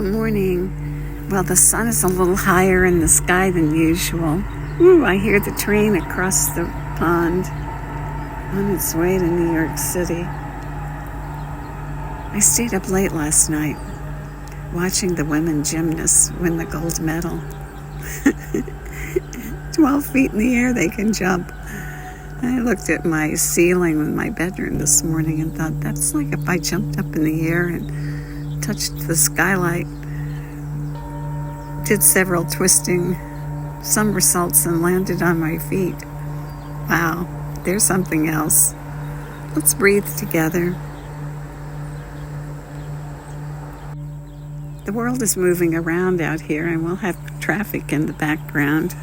Good morning. Well, the sun is a little higher in the sky than usual. Ooh, I hear the train across the pond on its way to New York City. I stayed up late last night watching the women gymnasts win the gold medal. 12 feet in the air they can jump. I looked at my ceiling in my bedroom this morning and thought, that's like if I jumped up in the air and touched the skylight, did several twisting somersaults and landed on my feet. Wow, there's something else. Let's breathe together. The world is moving around out here and we'll have traffic in the background.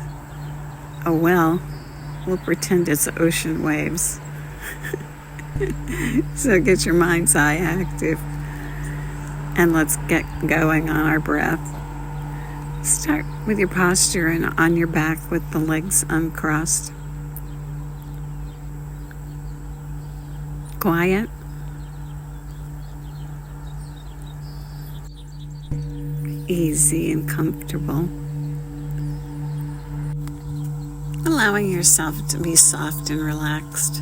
Oh well, we'll pretend it's ocean waves. So get your mind's eye active and let's get going on our breath. Start with your posture and on your back with the legs uncrossed. Quiet. Easy and comfortable. Allowing yourself to be soft and relaxed.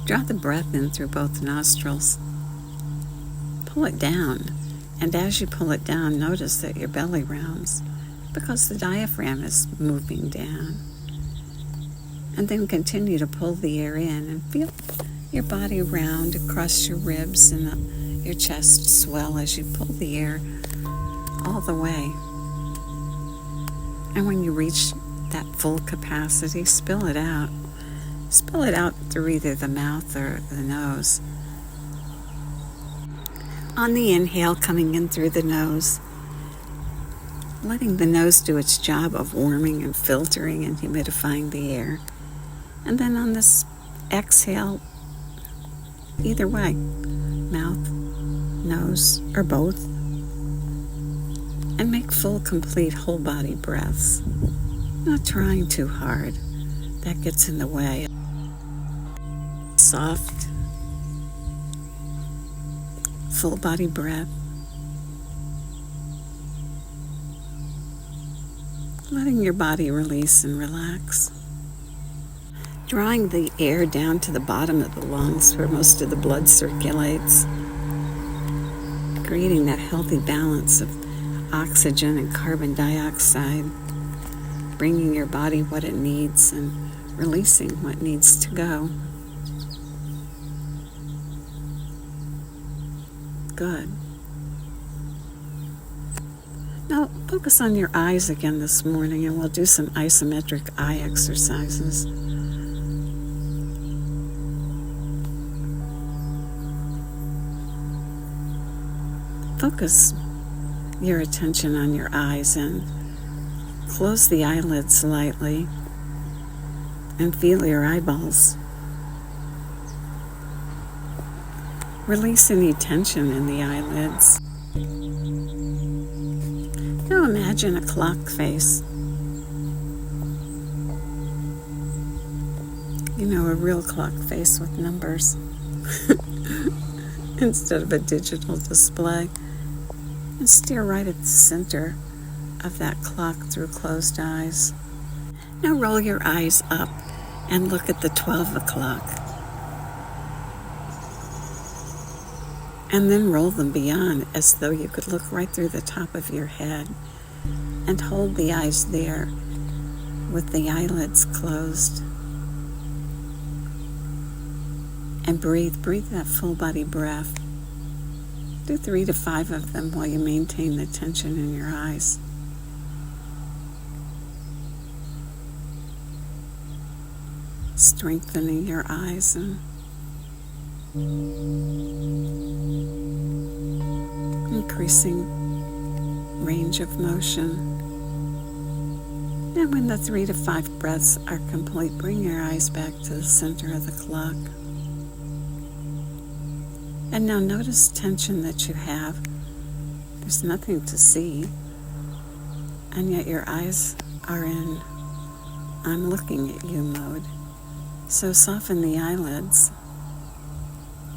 Draw the breath in through both nostrils. Pull it down, and as you pull it down, notice that your belly rounds because the diaphragm is moving down. And then continue to pull the air in and feel your body round across your ribs and your chest swell as you pull the air all the way. And when you reach that full capacity, spill it out. Spill it out through either the mouth or the nose. On the inhale, coming in through the nose, letting the nose do its job of warming and filtering and humidifying the air. And then on this exhale, either way, mouth, nose, or both. And make full, complete, whole body breaths. Not trying too hard. That gets in the way. Soft, full body breath. Letting your body release and relax. Drawing the air down to the bottom of the lungs where most of the blood circulates. Creating that healthy balance of oxygen and carbon dioxide, bringing your body what it needs and releasing what needs to go. Good. Now focus on your eyes again this morning and we'll do some isometric eye exercises. Focus your attention on your eyes and close the eyelids slightly and feel your eyeballs. Release any tension in the eyelids. Now imagine a clock face. You know, a real clock face with numbers instead of a digital display. And stare right at the center of that clock through closed eyes. Now roll your eyes up and look at the 12 o'clock. And then roll them beyond as though you could look right through the top of your head and hold the eyes there with the eyelids closed. And breathe that full body breath. Do 3 to 5 of them while you maintain the tension in your eyes. Strengthening your eyes and increasing range of motion. And when the 3 to 5 breaths are complete, bring your eyes back to the center of the clock. And now notice tension that you have. There's nothing to see. And yet your eyes are in I'm looking at you mode. So soften the eyelids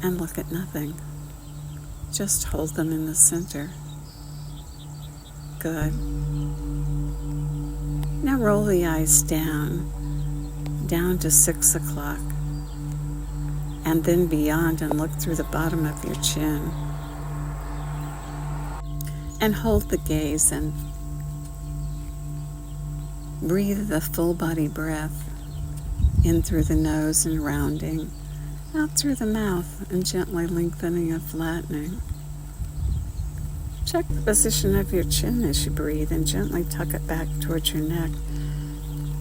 and look at nothing. Just hold them in the center. Good. Now roll the eyes down to 6 o'clock, and then beyond, and look through the bottom of your chin. And hold the gaze and breathe the full body breath in through the nose and rounding, out through the mouth and gently lengthening and flattening. Check the position of your chin as you breathe and gently tuck it back towards your neck,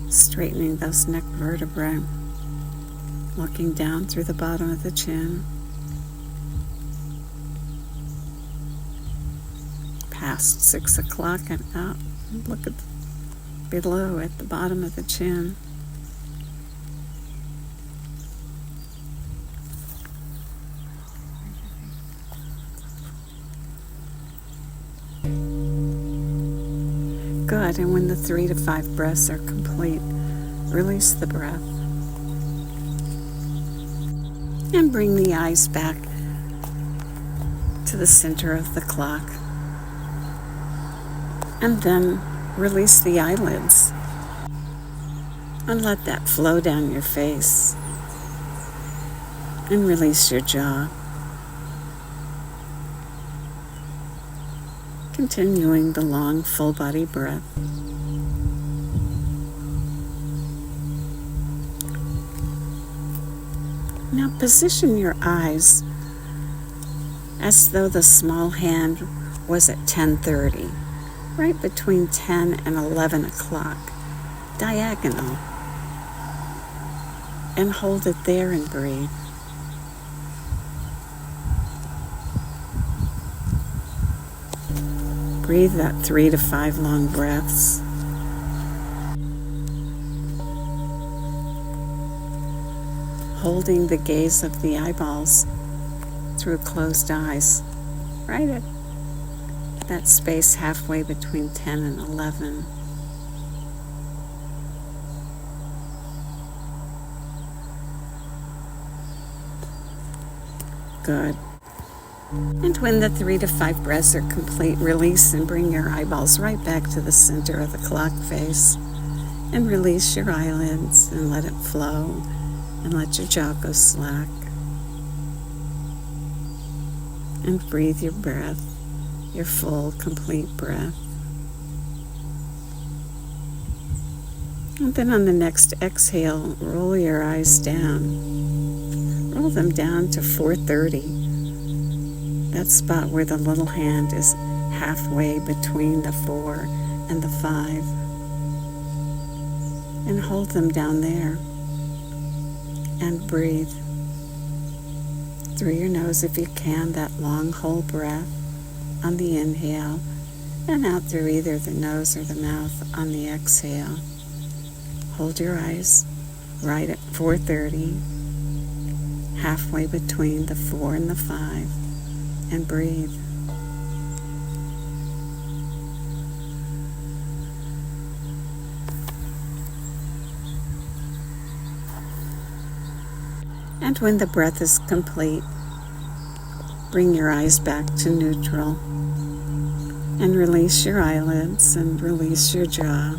straightening those neck vertebrae, looking down through the bottom of the chin, past 6 o'clock and out. Look at below at the bottom of the chin. Good, and when the 3 to 5 breaths are complete, release the breath. And bring the eyes back to the center of the clock. And then release the eyelids. And let that flow down your face. And release your jaw. Continuing the long, full body breath. Now position your eyes as though the small hand was at 10:30, right between 10 and 11 o'clock, diagonal. And hold it there and breathe. Breathe that 3 to 5 long breaths. Holding the gaze of the eyeballs through closed eyes, right at that space halfway between 10 and 11. Good. And when the 3 to 5 breaths are complete, release and bring your eyeballs right back to the center of the clock face. And release your eyelids and let it flow. And let your jaw go slack. And breathe your breath, your full, complete breath. And then on the next exhale, roll your eyes down. Roll them down to 4:30. That spot where the little hand is halfway between the 4 and the 5. And hold them down there. And breathe through your nose if you can, that long whole breath on the inhale, and out through either the nose or the mouth on the exhale. Hold your eyes right at 4:30, halfway between the 4 and the 5, and breathe. And when the breath is complete, bring your eyes back to neutral and release your eyelids and release your jaw.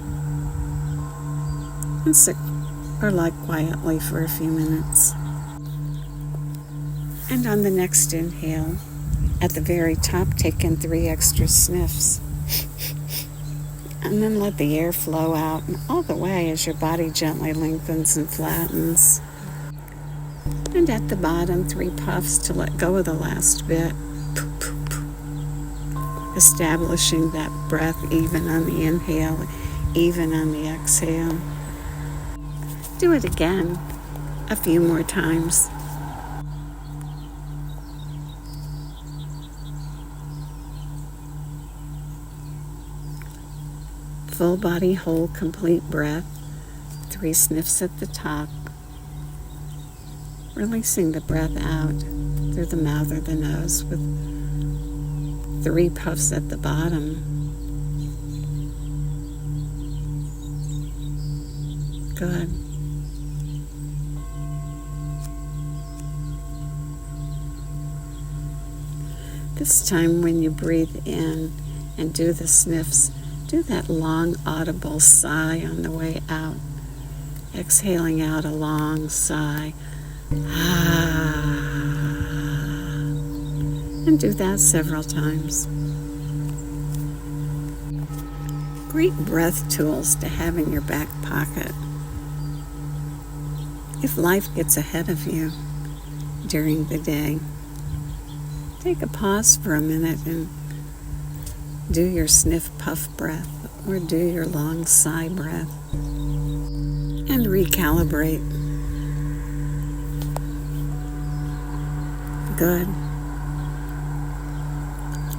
And sit or lie quietly for a few minutes. And on the next inhale, at the very top, take in 3 extra sniffs. And then let the air flow out all the way as your body gently lengthens and flattens. And at the bottom, 3 puffs to let go of the last bit. Establishing that breath even on the inhale, even on the exhale. Do it again a few more times. Full body, whole, complete breath. 3 sniffs at the top. Releasing the breath out through the mouth or the nose with 3 puffs at the bottom. Good. This time when you breathe in and do the sniffs, do that long audible sigh on the way out. Exhaling out a long sigh. And do that several times. Great breath tools to have in your back pocket. If life gets ahead of you during the day, take a pause for a minute and do your sniff puff breath or do your long sigh breath and recalibrate. Good.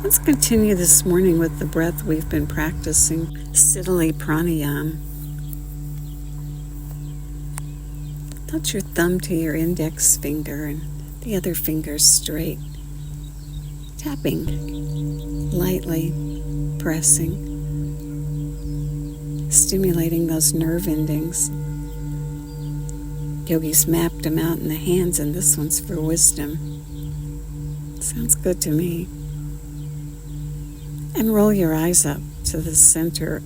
Let's continue this morning with the breath we've been practicing, Sitali Pranayama. Touch your thumb to your index finger and the other finger straight. Tapping, lightly pressing, stimulating those nerve endings. Yogis mapped them out in the hands, and this one's for wisdom. Sounds good to me. And roll your eyes up to the center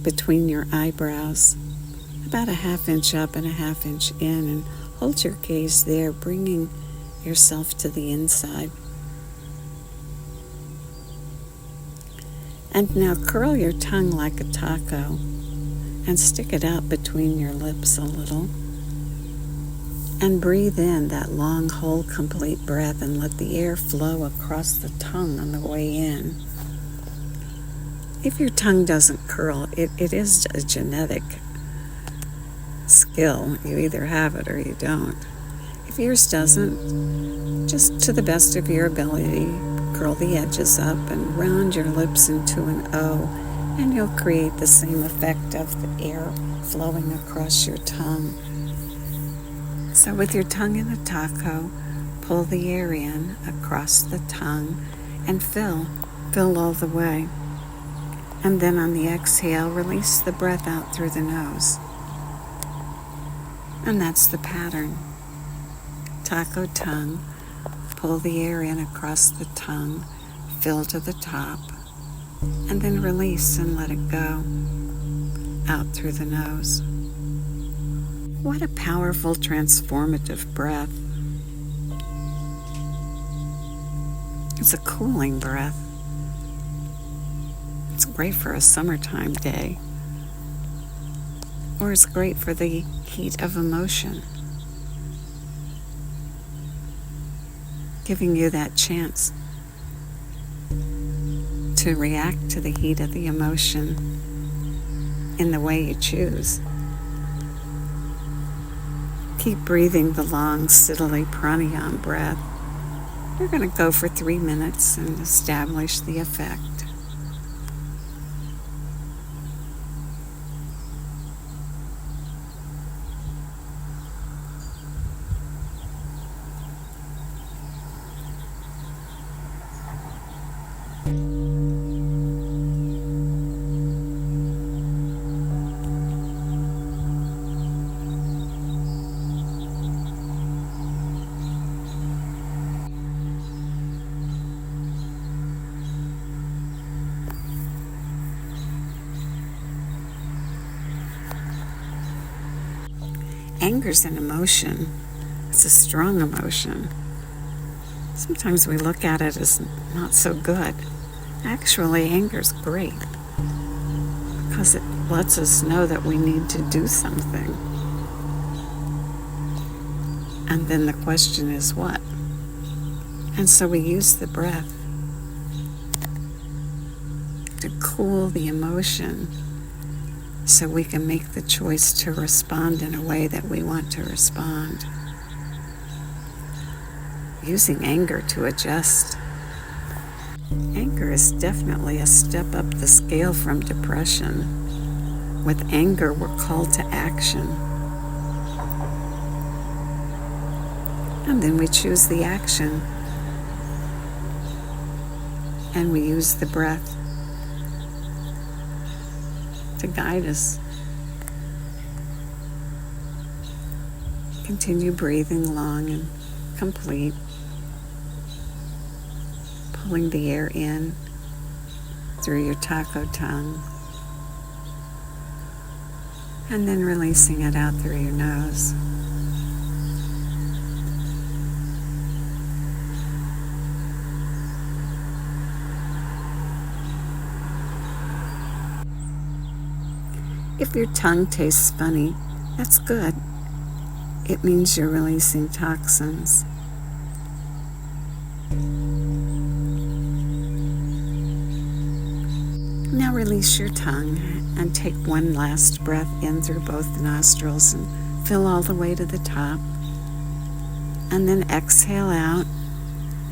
between your eyebrows, about a ½ inch up and a ½ inch in, and hold your gaze there, bringing yourself to the inside. And now curl your tongue like a taco and stick it out between your lips a little. And breathe in that long, whole, complete breath and let the air flow across the tongue on the way in. If your tongue doesn't curl, it is a genetic skill. You either have it or you don't. If yours doesn't, just to the best of your ability, curl the edges up and round your lips into an O, and you'll create the same effect of the air flowing across your tongue. So with your tongue in a taco, pull the air in across the tongue and fill all the way. And then on the exhale, release the breath out through the nose. And that's the pattern. Taco tongue, pull the air in across the tongue, fill to the top, and then release and let it go out through the nose. What a powerful, transformative breath. It's a cooling breath. It's great for a summertime day, or it's great for the heat of emotion, giving you that chance to react to the heat of the emotion in the way you choose. Keep breathing the long Sitali Pranayama breath. We're going to go for 3 minutes and establish the effect. Anger's an emotion. It's a strong emotion. Sometimes we look at it as not so good. Actually, anger's great because it lets us know that we need to do something. And then the question is what? And so we use the breath to cool the emotion so we can make the choice to respond in a way that we want to respond. Using anger to adjust. Anger is definitely a step up the scale from depression. With anger, we're called to action. And then we choose the action. And we use the breath to guide us. Continue breathing long and complete. pulling the air in through your taco tongue, and then releasing it out through your nose. If your tongue tastes funny, that's good. It means you're releasing toxins. Now release your tongue and take one last breath in through both nostrils and fill all the way to the top. And then exhale out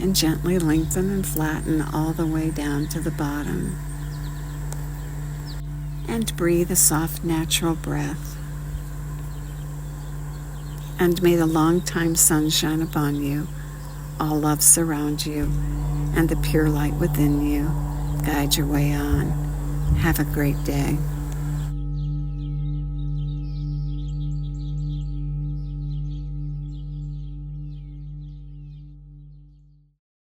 and gently lengthen and flatten all the way down to the bottom. And breathe a soft, natural breath. And may the long-time sun shine upon you, all love surround you, and the pure light within you guide your way on. Have a great day.